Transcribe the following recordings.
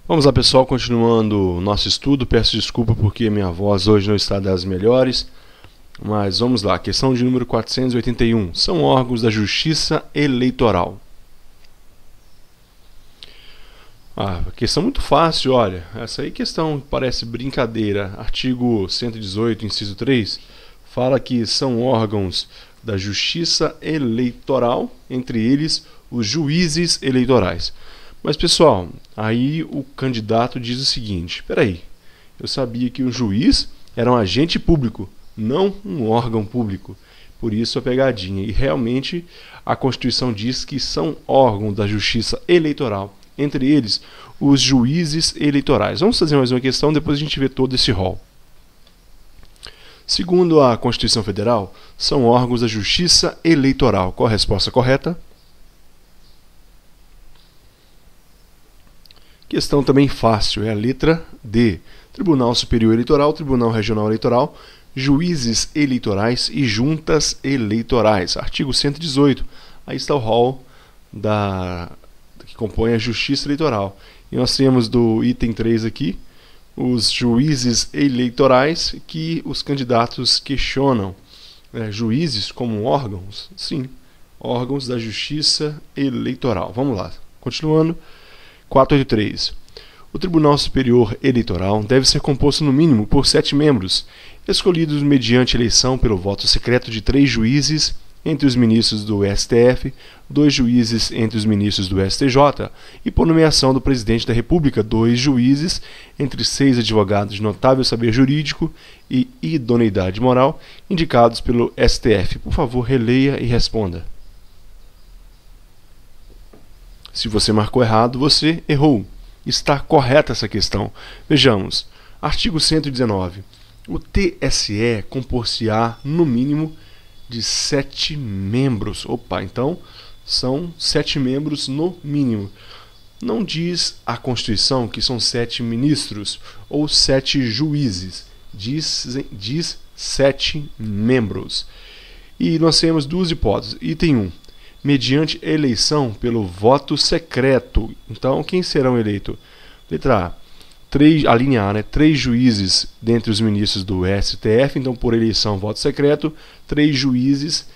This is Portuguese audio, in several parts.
Vamos lá, pessoal, continuando o nosso estudo. Peço desculpa porque minha voz hoje não está das melhores, mas vamos lá. Questão de número 481. São órgãos da Justiça Eleitoral. Questão muito fácil, olha. Essa aí questão parece brincadeira. Artigo 118, inciso 3, fala que são órgãos da Justiça Eleitoral, entre eles os juízes eleitorais. Mas, pessoal, aí o candidato diz o seguinte: espera aí, eu sabia que o juiz era um agente público, não um órgão público. Por isso a pegadinha. E realmente a Constituição diz que são órgãos da Justiça Eleitoral, entre eles os juízes eleitorais. Vamos fazer mais uma questão, depois a gente vê todo esse rol. Segundo a Constituição Federal, são órgãos da Justiça Eleitoral. Qual a resposta correta? Questão também fácil, é a letra D. Tribunal Superior Eleitoral, Tribunal Regional Eleitoral, juízes eleitorais e juntas eleitorais. Artigo 118. Aí está o rol que compõe a Justiça Eleitoral. E nós temos do item 3 aqui, os juízes eleitorais que os candidatos questionam. Juízes como órgãos? Sim, órgãos da Justiça Eleitoral. Vamos lá, continuando. 483. O Tribunal Superior Eleitoral deve ser composto no mínimo por 7 membros, escolhidos mediante eleição pelo voto secreto de 3 juízes entre os ministros do STF, 2 juízes entre os ministros do STJ e por nomeação do Presidente da República, 2 juízes entre 6 advogados de notável saber jurídico e idoneidade moral indicados pelo STF. Por favor, releia e responda. Se você marcou errado, você errou. Está correta essa questão. Vejamos. Artigo 119. O TSE compor-se-á no mínimo de 7 membros. Então são 7 membros no mínimo. Não diz a Constituição que são 7 ministros ou 7 juízes. Diz 7 membros. E nós temos 2 hipóteses. Item 1. Mediante eleição pelo voto secreto. Então, quem serão eleitos? Letra A. A linha A, 3 juízes dentre os ministros do STF. Então, por eleição, voto secreto. 3 juízes,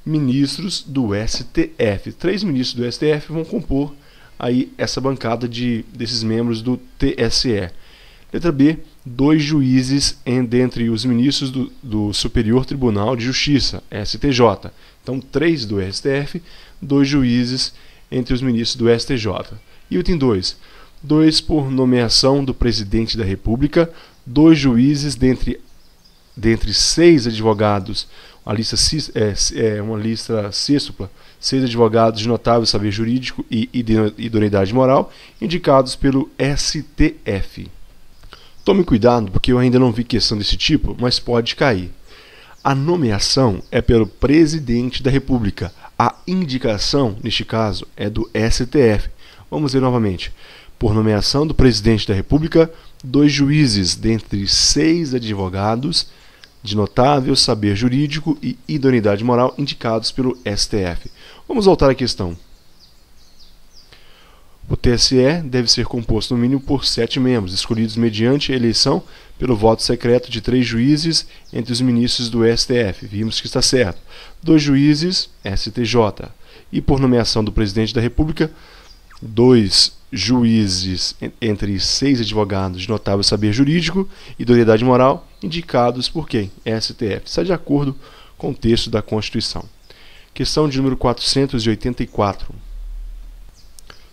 ministros do STF. 3 ministros do STF vão compor aí essa bancada desses membros do TSE. Letra B. 2 juízes dentre os ministros do Superior Tribunal de Justiça, STJ. Então, 3 do STF, 2 juízes entre os ministros do STJ. E o item 2. 2 por nomeação do Presidente da República, 2 juízes dentre 6 advogados, uma lista sextupla, 6 advogados de notável saber jurídico e idoneidade moral, indicados pelo STF. Tome cuidado, porque eu ainda não vi questão desse tipo, mas pode cair. A nomeação é pelo Presidente da República. A indicação, neste caso, é do STF. Vamos ver novamente. Por nomeação do Presidente da República, 2 juízes dentre 6 advogados de notável saber jurídico e idoneidade moral indicados pelo STF. Vamos voltar à questão. O TSE deve ser composto no mínimo por 7 membros, escolhidos mediante eleição pelo voto secreto de 3 juízes entre os ministros do STF. Vimos que está certo. 2 juízes, STJ. E por nomeação do Presidente da República, 2 juízes entre 6 advogados de notável saber jurídico e idoneidade moral, indicados por quem? STF. Está de acordo com o texto da Constituição. Questão de número 484.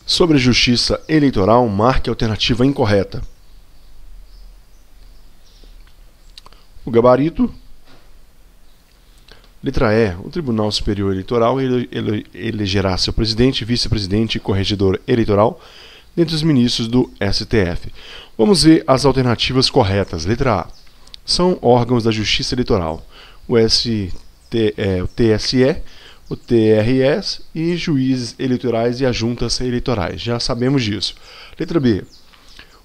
Sobre a Justiça Eleitoral, marque a alternativa incorreta. O gabarito. Letra E. O Tribunal Superior Eleitoral elegerá seu presidente, vice-presidente e corregedor eleitoral dentre os ministros do STF. Vamos ver as alternativas corretas. Letra A. São órgãos da Justiça Eleitoral. O TSE, o TRS e juízes eleitorais e as juntas eleitorais. Já sabemos disso. Letra B.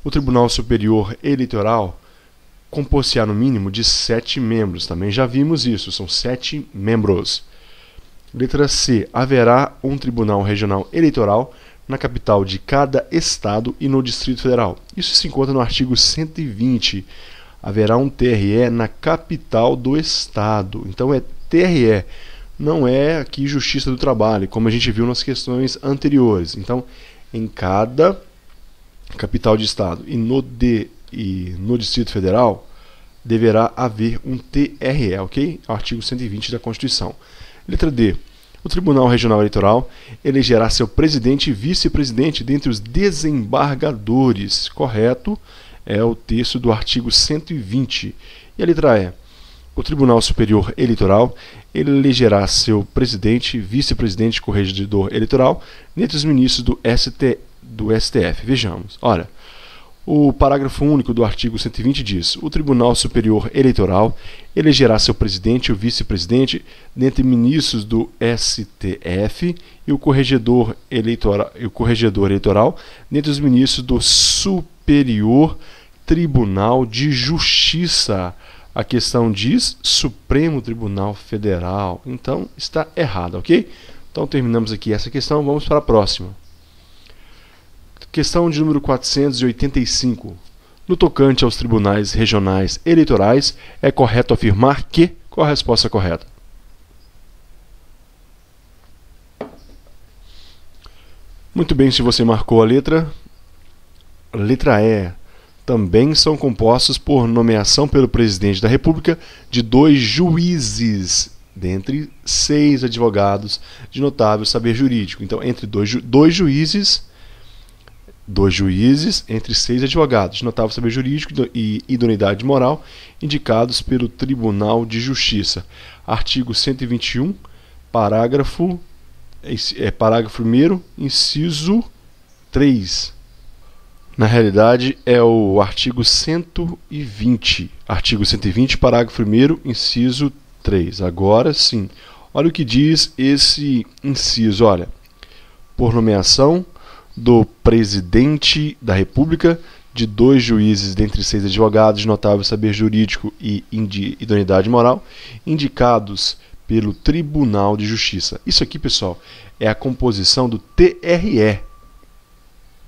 O Tribunal Superior Eleitoral compor-se-á no mínimo de 7 membros. Também já vimos isso, são 7 membros. Letra C. Haverá um Tribunal Regional Eleitoral na capital de cada estado e no Distrito Federal. Isso se encontra no artigo 120. Haverá um TRE na capital do estado. Então é TRE, não é aqui Justiça do Trabalho, como a gente viu nas questões anteriores. Então, em cada capital de estado e no Distrito Federal, deverá haver um TRE, ok? Artigo 120 da Constituição. Letra D. O Tribunal Regional Eleitoral elegerá seu presidente e vice-presidente dentre os desembargadores. Correto? É o texto do artigo 120. E a letra E. O Tribunal Superior Eleitoral elegerá seu presidente, vice-presidente e corregedor eleitoral dentre os ministros do STF. Vejamos. Ora, o parágrafo único do artigo 120 diz: o Tribunal Superior Eleitoral elegerá seu presidente e o vice-presidente dentre ministros do STF e o corregedor eleitoral dentre os ministros do Superior Tribunal de Justiça. A questão diz Supremo Tribunal Federal. Então, está errado, ok? Então, terminamos aqui essa questão. Vamos para a próxima. Questão de número 485. No tocante aos tribunais regionais eleitorais, é correto afirmar que... Qual a resposta correta? Muito bem, se você marcou a letra E. Também são compostos por nomeação pelo Presidente da República de 2 juízes, dentre 6 advogados de notável saber jurídico. Então, entre dois juízes, entre 6 advogados de notável saber jurídico e idoneidade moral, indicados pelo Tribunal de Justiça. Artigo 121, parágrafo 1º, inciso 3. Na realidade, é o artigo 120. Artigo 120, parágrafo 1º, inciso 3. Agora sim. Olha o que diz esse inciso. Olha, por nomeação do Presidente da República de 2 juízes dentre 6 advogados de notável saber jurídico e idoneidade moral, indicados pelo Tribunal de Justiça. Isso aqui, pessoal, é a composição do TRE.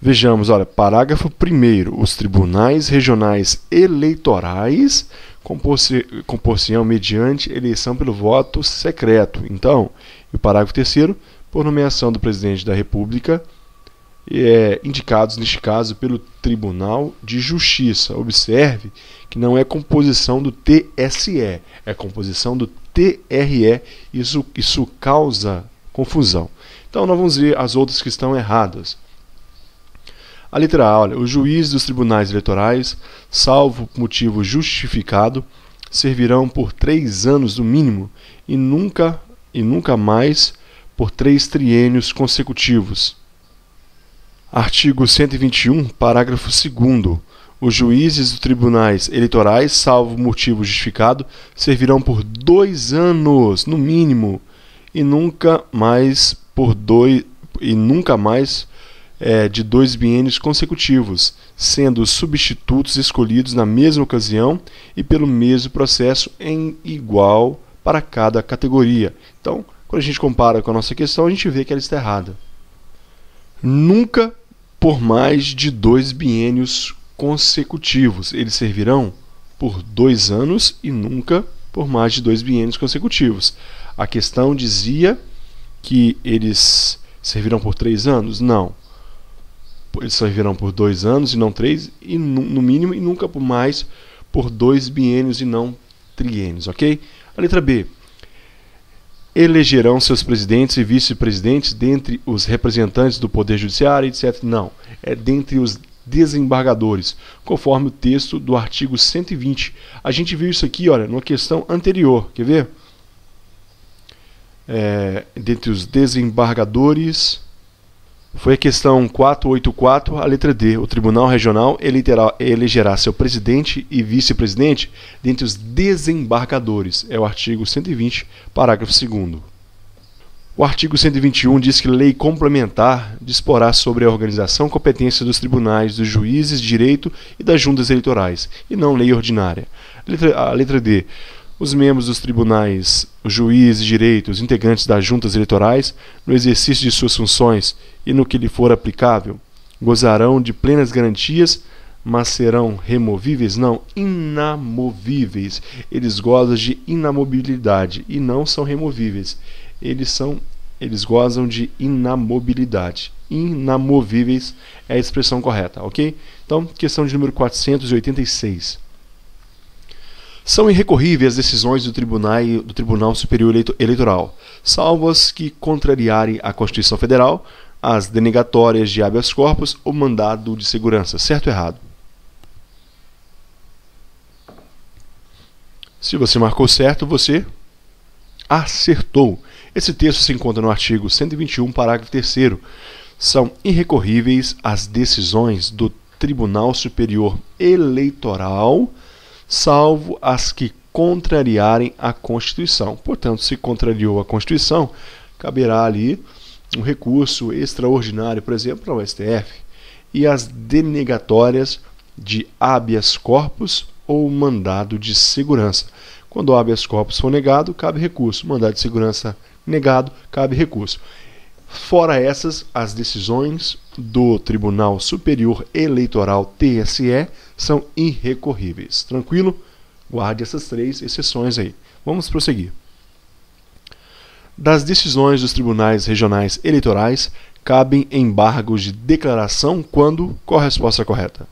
Vejamos, olha, parágrafo 1º. Os tribunais regionais eleitorais compor-se-ão mediante eleição pelo voto secreto. Então, o parágrafo 3º, por nomeação do Presidente da República, indicados, neste caso, pelo Tribunal de Justiça. Observe que não é composição do TSE, é composição do TRE. Isso causa confusão. Então, nós vamos ver as outras que estão erradas. A letra A, olha, os juízes dos tribunais eleitorais, salvo motivo justificado, servirão por 3 anos no mínimo e nunca mais por 3 triênios consecutivos. Artigo 121, parágrafo 2º. Os juízes dos tribunais eleitorais, salvo motivo justificado, servirão por 2 anos no mínimo e nunca mais de 2 biênios consecutivos, sendo os substitutos escolhidos na mesma ocasião e pelo mesmo processo em igual para cada categoria. Então, quando a gente compara com a nossa questão, a gente vê que ela está errada. Nunca por mais de 2 biênios consecutivos. Eles servirão por 2 anos e nunca por mais de 2 biênios consecutivos. A questão dizia que eles servirão por 3 anos? Não. Eles servirão por 2 anos e não 3, e no mínimo, e nunca por mais por 2 biênios e não triênios, ok? A letra B. Elegerão seus presidentes e vice-presidentes dentre os representantes do Poder Judiciário, etc. Não, é dentre os desembargadores, conforme o texto do artigo 120. A gente viu isso aqui, olha, numa questão anterior, quer ver? Dentre os desembargadores, foi a questão 484, a letra D. O Tribunal Regional elegerá seu presidente e vice-presidente dentre os desembargadores. É o artigo 120, parágrafo 2º. O artigo 121 diz que lei complementar disporá sobre a organização e competência dos tribunais, dos juízes de direito e das juntas eleitorais, e não lei ordinária. A letra D. Os membros dos tribunais, os juízes de direito, os integrantes das juntas eleitorais, no exercício de suas funções e no que lhe for aplicável, gozarão de plenas garantias, mas serão removíveis? Não, inamovíveis. Eles gozam de inamobilidade e não são removíveis. Eles gozam de inamobilidade. Inamovíveis é a expressão correta, ok? Então, questão de número 486. São irrecorríveis as decisões do Tribunal Superior Eleitoral, salvo as que contrariarem a Constituição Federal, as denegatórias de habeas corpus ou mandado de segurança. Certo ou errado? Se você marcou certo, você acertou. Esse texto se encontra no artigo 121, parágrafo 3º. São irrecorríveis as decisões do Tribunal Superior Eleitoral, salvo as que contrariarem a Constituição. Portanto, se contrariou a Constituição, caberá ali um recurso extraordinário, por exemplo, ao STF, e as denegatórias de habeas corpus ou mandado de segurança. Quando o habeas corpus for negado, cabe recurso. Mandado de segurança negado, cabe recurso. Fora essas, as decisões do Tribunal Superior Eleitoral, TSE, são irrecorríveis. Tranquilo? Guarde essas 3 exceções aí. Vamos prosseguir. Das decisões dos tribunais regionais eleitorais, cabem embargos de declaração quando? Qual a resposta correta?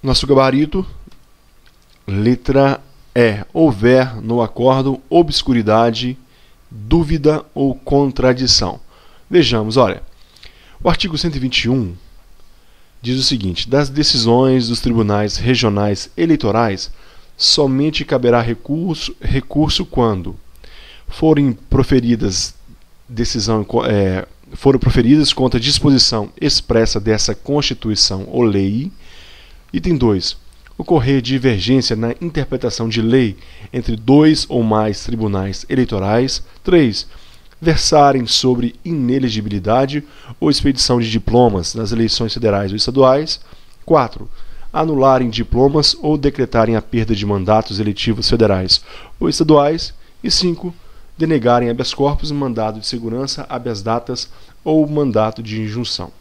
Nosso gabarito, letra E. Houver no acórdão obscuridade, dúvida ou contradição. Vejamos, olha, o artigo 121 diz o seguinte: das decisões dos tribunais regionais eleitorais, somente caberá recurso quando forem proferidas contra disposição expressa dessa Constituição ou lei. Item 2. Ocorrer divergência na interpretação de lei entre 2 ou mais tribunais eleitorais. 3. Versarem sobre inelegibilidade ou expedição de diplomas nas eleições federais ou estaduais. 4. Anularem diplomas ou decretarem a perda de mandatos eletivos federais ou estaduais. E 5. Denegarem habeas corpus, mandado de segurança, habeas datas ou mandato de injunção.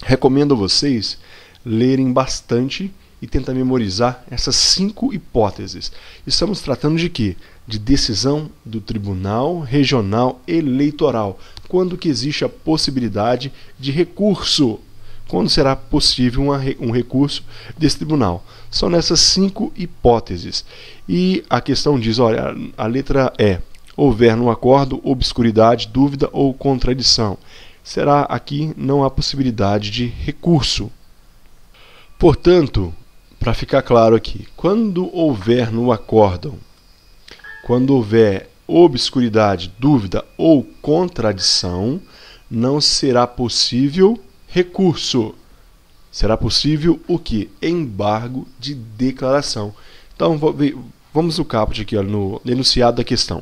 Recomendo a vocês lerem bastante e tentar memorizar essas 5 hipóteses. Estamos tratando de quê? De decisão do Tribunal Regional Eleitoral. Quando que existe a possibilidade de recurso? Quando será possível um recurso desse tribunal? São nessas 5 hipóteses. E a questão diz, olha, a letra E. Houver no acordo obscuridade, dúvida ou contradição. Será aqui não há possibilidade de recurso. Portanto, para ficar claro aqui, quando houver no acórdão, quando houver obscuridade, dúvida ou contradição, não será possível recurso. Será possível o quê? Embargo de declaração. Então, vamos no caput aqui, ó, no enunciado da questão.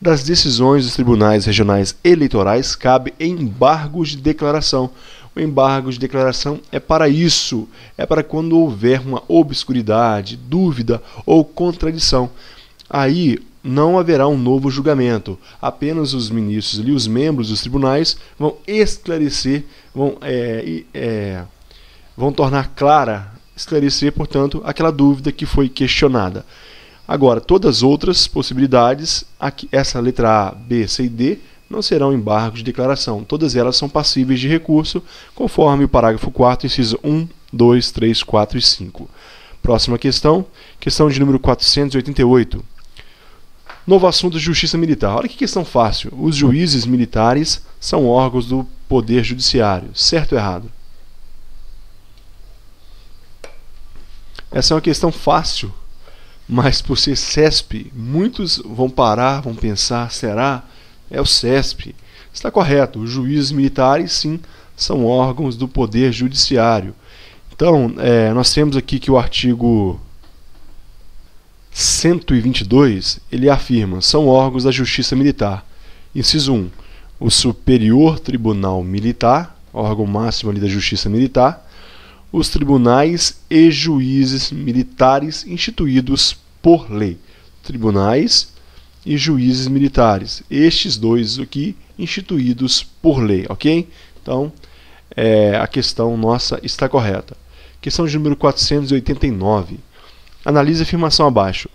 Das decisões dos tribunais regionais eleitorais, cabe embargos de declaração. O embargo de declaração é para isso, é para quando houver uma obscuridade, dúvida ou contradição. Aí não haverá um novo julgamento, apenas os ministros e os membros dos tribunais vão esclarecer, vão tornar clara, esclarecer, portanto, aquela dúvida que foi questionada. Agora, todas as outras possibilidades, aqui, essa letra A, B, C e D, não serão embargos de declaração. Todas elas são passíveis de recurso, conforme o parágrafo 4º, inciso 1, 2, 3, 4 e 5. Próxima questão, questão de número 488. Novo assunto, justiça militar. Olha que questão fácil. Os juízes militares são órgãos do Poder Judiciário. Certo ou errado? Essa é uma questão fácil, mas por ser CESP, muitos vão parar, vão pensar, será? É o CESP. Está correto, os juízes militares, sim, são órgãos do Poder Judiciário. Então, nós temos aqui que o artigo 122, ele afirma, são órgãos da Justiça Militar. Inciso 1, o Superior Tribunal Militar, órgão máximo ali da Justiça Militar, os tribunais e juízes militares instituídos por lei. Tribunais e juízes militares. Estes dois aqui instituídos por lei, ok? Então, a questão nossa está correta. Questão de número 489. Analise a afirmação abaixo.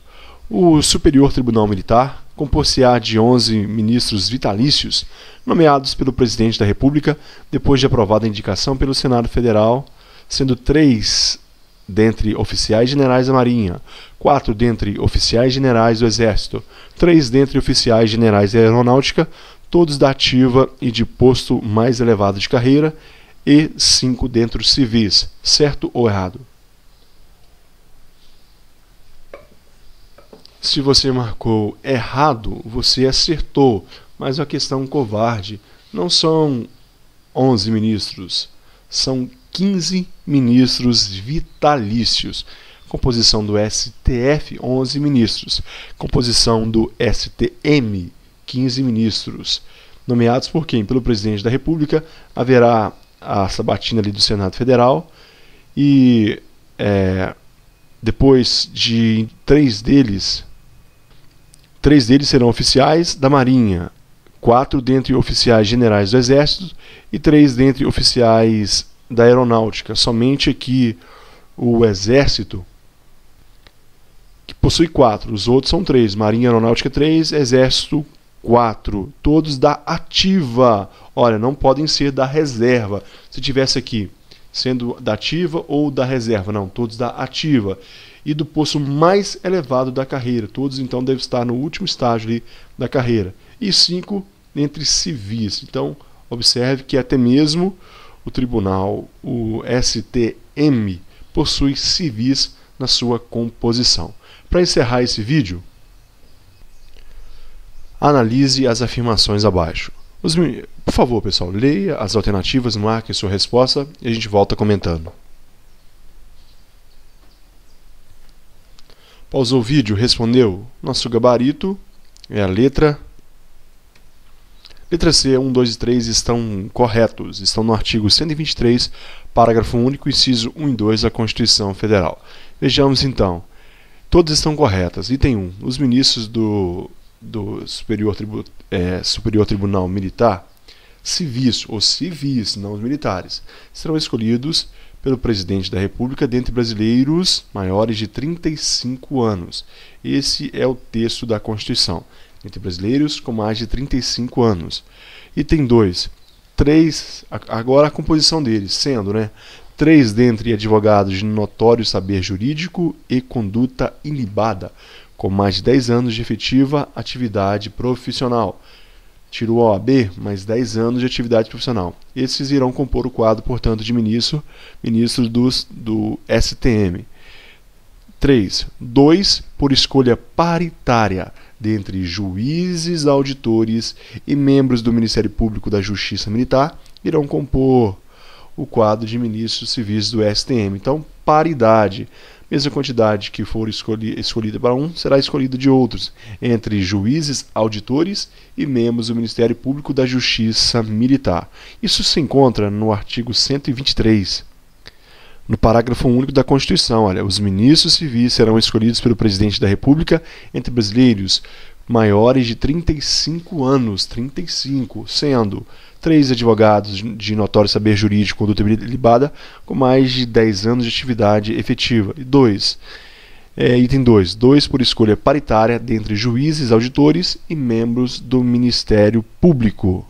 O Superior Tribunal Militar compor-se-á de 11 ministros vitalícios, nomeados pelo Presidente da República, depois de aprovada a indicação pelo Senado Federal, sendo 3 dentre oficiais generais da Marinha, 4 dentre oficiais generais do Exército, 3 dentre oficiais generais da Aeronáutica, todos da ativa e de posto mais elevado de carreira, e 5 dentre os civis. Certo ou errado? Se você marcou errado, você acertou, mas é uma questão covarde. Não são 11 ministros, são 15 ministros vitalícios. Composição do STF, 11 ministros. Composição do STM, 15 ministros. Nomeados por quem? Pelo Presidente da República. Haverá a sabatina ali do Senado Federal. E depois de 3 deles serão oficiais da Marinha, 4 dentre oficiais generais do Exército e 3 dentre oficiais da Aeronáutica. Somente aqui o Exército, que possui 4, os outros são 3, Marinha e Aeronáutica 3, Exército 4, todos da ativa. Olha, não podem ser da reserva. Se tivesse aqui sendo da ativa ou da reserva, não, todos da ativa. E do posto mais elevado da carreira, todos então devem estar no último estágio ali da carreira. E 5 entre civis. Então, observe que até mesmo o tribunal, o STM, possui civis na sua composição. Para encerrar esse vídeo, analise as afirmações abaixo. Por favor, pessoal, leia as alternativas, marque sua resposta e a gente volta comentando. Pausou o vídeo, respondeu. Nosso gabarito é a letra C, 1, 2 e 3 estão corretos. Estão no artigo 123, parágrafo único, inciso 1 e 2 da Constituição Federal. Vejamos então. Todas estão corretas. Item 1. Os ministros do Superior Tribunal Militar, civis, não os militares, serão escolhidos pelo Presidente da República dentre brasileiros maiores de 35 anos. Esse é o texto da Constituição. Entre brasileiros com mais de 35 anos. Item 2. 3, agora a composição deles, sendo, 3 dentre advogados de notório saber jurídico e conduta ilibada, com mais de 10 anos de efetiva atividade profissional. Tirou a OAB, mais 10 anos de atividade profissional. Esses irão compor o quadro, portanto, de ministros do STM. 3. 2 por escolha paritária dentre juízes, auditores e membros do Ministério Público da Justiça Militar irão compor o quadro de ministros civis do STM. Então, paridade. Mesma quantidade que for escolhida para um, será escolhida de outros, entre juízes, auditores e membros do Ministério Público da Justiça Militar. Isso se encontra no artigo 123, no parágrafo único da Constituição. Olha, os ministros civis serão escolhidos pelo Presidente da República entre brasileiros maiores de 35 anos, sendo 3 advogados de notório saber jurídico, conduta ilibada, com mais de 10 anos de atividade efetiva. E 2. Item 2. 2 por escolha paritária dentre juízes, auditores e membros do Ministério Público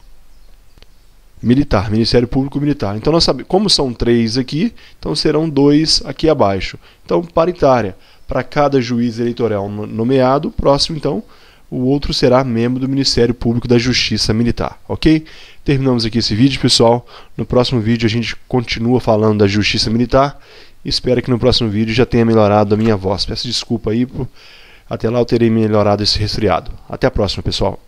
Militar. Ministério Público Militar. Então, nós sabemos, como são 3 aqui, então serão 2 aqui abaixo. Então, paritária. Para cada juiz eleitoral nomeado, o próximo, então, o outro será membro do Ministério Público da Justiça Militar, ok? Terminamos aqui esse vídeo, pessoal. No próximo vídeo a gente continua falando da Justiça Militar. Espero que no próximo vídeo já tenha melhorado a minha voz. Peço desculpa aí, até lá eu terei melhorado esse resfriado. Até a próxima, pessoal.